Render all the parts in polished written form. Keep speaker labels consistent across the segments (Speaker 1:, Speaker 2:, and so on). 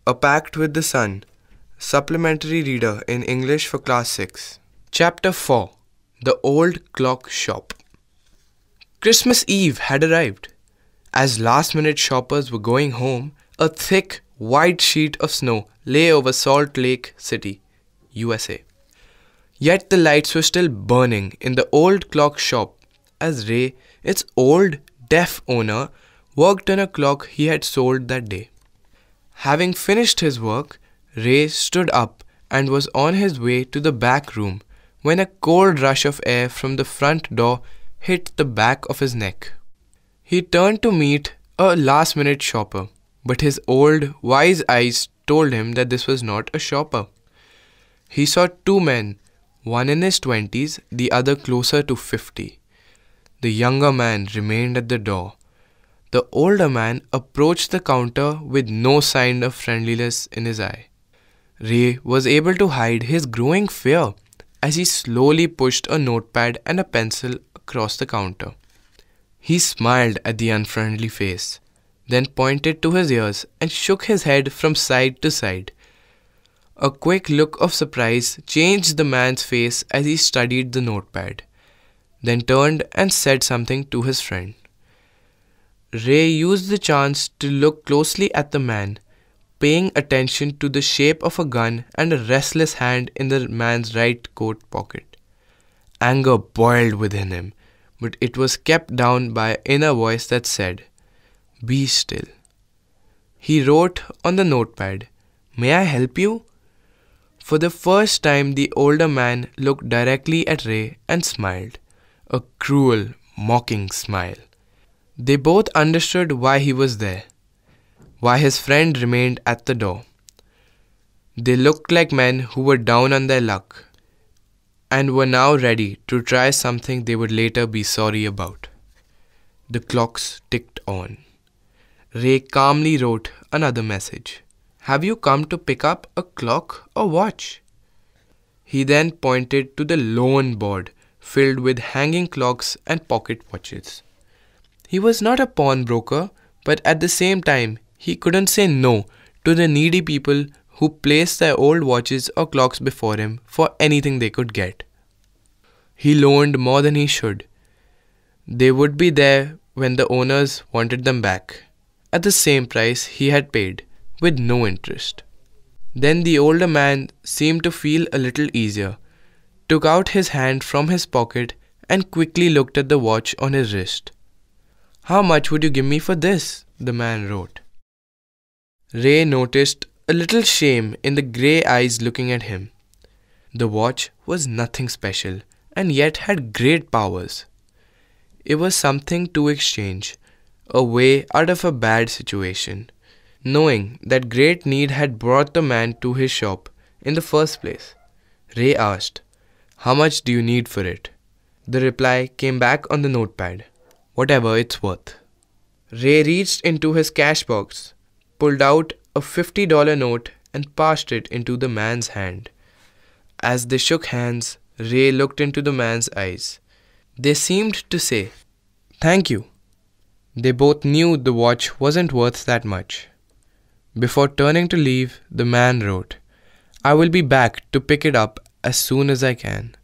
Speaker 1: A Pact with the Sun. Supplementary reader in English for Class 6. Chapter 4. The Old Clock Shop. Christmas Eve had arrived. As last-minute shoppers were going home, a thick, white sheet of snow lay over Salt Lake City, USA. Yet the lights were still burning in the old clock shop as Ray, its old, deaf owner, worked on a clock he had sold that day. Having finished his work, Ray stood up and was on his way to the back room when a cold rush of air from the front door hit the back of his neck. He turned to meet a last-minute shopper, but his old, wise eyes told him that this was not a shopper. He saw two men, one in his 20s, the other closer to 50. The younger man remained at the door. The older man approached the counter with no sign of friendliness in his eye. Ray was able to hide his growing fear as he slowly pushed a notepad and a pencil across the counter. He smiled at the unfriendly face, then pointed to his ears and shook his head from side to side. A quick look of surprise changed the man's face as he studied the notepad, then turned and said something to his friend. Ray used the chance to look closely at the man, paying attention to the shape of a gun and a restless hand in the man's right coat pocket. Anger boiled within him, but it was kept down by an inner voice that said, "Be still." He wrote on the notepad, "May I help you?" For the first time, the older man looked directly at Ray and smiled, a cruel, mocking smile. They both understood why he was there, why his friend remained at the door. They looked like men who were down on their luck and were now ready to try something they would later be sorry about. The clocks ticked on. Ray calmly wrote another message. "Have you come to pick up a clock or watch?" He then pointed to the lone board filled with hanging clocks and pocket watches. He was not a pawnbroker, but at the same time, he couldn't say no to the needy people who placed their old watches or clocks before him for anything they could get. He loaned more than he should. They would be there when the owners wanted them back, at the same price he had paid, with no interest. Then the older man seemed to feel a little easier, took out his hand from his pocket and quickly looked at the watch on his wrist. "How much would you give me for this?" the man wrote. Ray noticed a little shame in the grey eyes looking at him. The watch was nothing special and yet had great powers. It was something to exchange, a way out of a bad situation, knowing that great need had brought the man to his shop in the first place. Ray asked, "How much do you need for it?" The reply came back on the notepad, "Whatever it's worth." Ray reached into his cash box, pulled out a $50 note and passed it into the man's hand. As they shook hands, Ray looked into the man's eyes. They seemed to say, "Thank you." They both knew the watch wasn't worth that much. Before turning to leave, the man wrote, "I will be back to pick it up as soon as I can.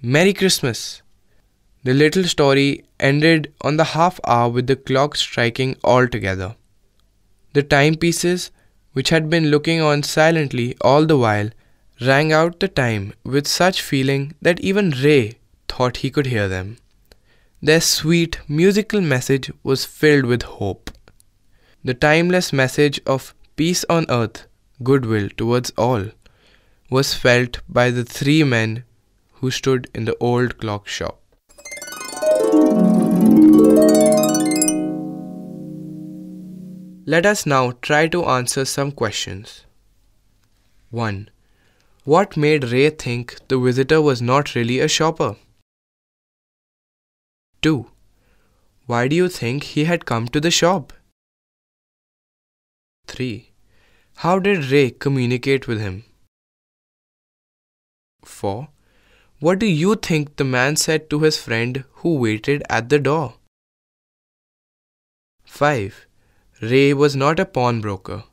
Speaker 1: Merry Christmas." The little story ended on the half hour with the clock striking altogether. The timepieces, which had been looking on silently all the while, rang out the time with such feeling that even Ray thought he could hear them. Their sweet, musical message was filled with hope. The timeless message of peace on earth, goodwill towards all, was felt by the three men who stood in the old clock shop. Let us now try to answer some questions. 1. What made Ray think the visitor was not really a shopper? 2. Why do you think he had come to the shop? 3. How did Ray communicate with him? 4. What do you think the man said to his friend who waited at the door? 5. Ray was not a pawnbroker.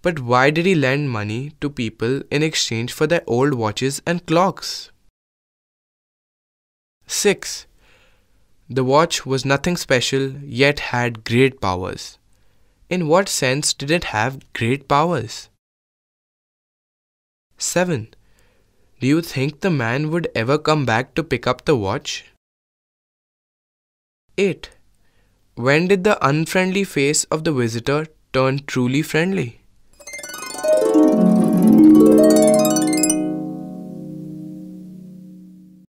Speaker 1: But why did he lend money to people in exchange for their old watches and clocks? 6. The watch was nothing special yet had great powers. In what sense did it have great powers? 7. Do you think the man would ever come back to pick up the watch? 8. When did the unfriendly face of the visitor turn truly friendly?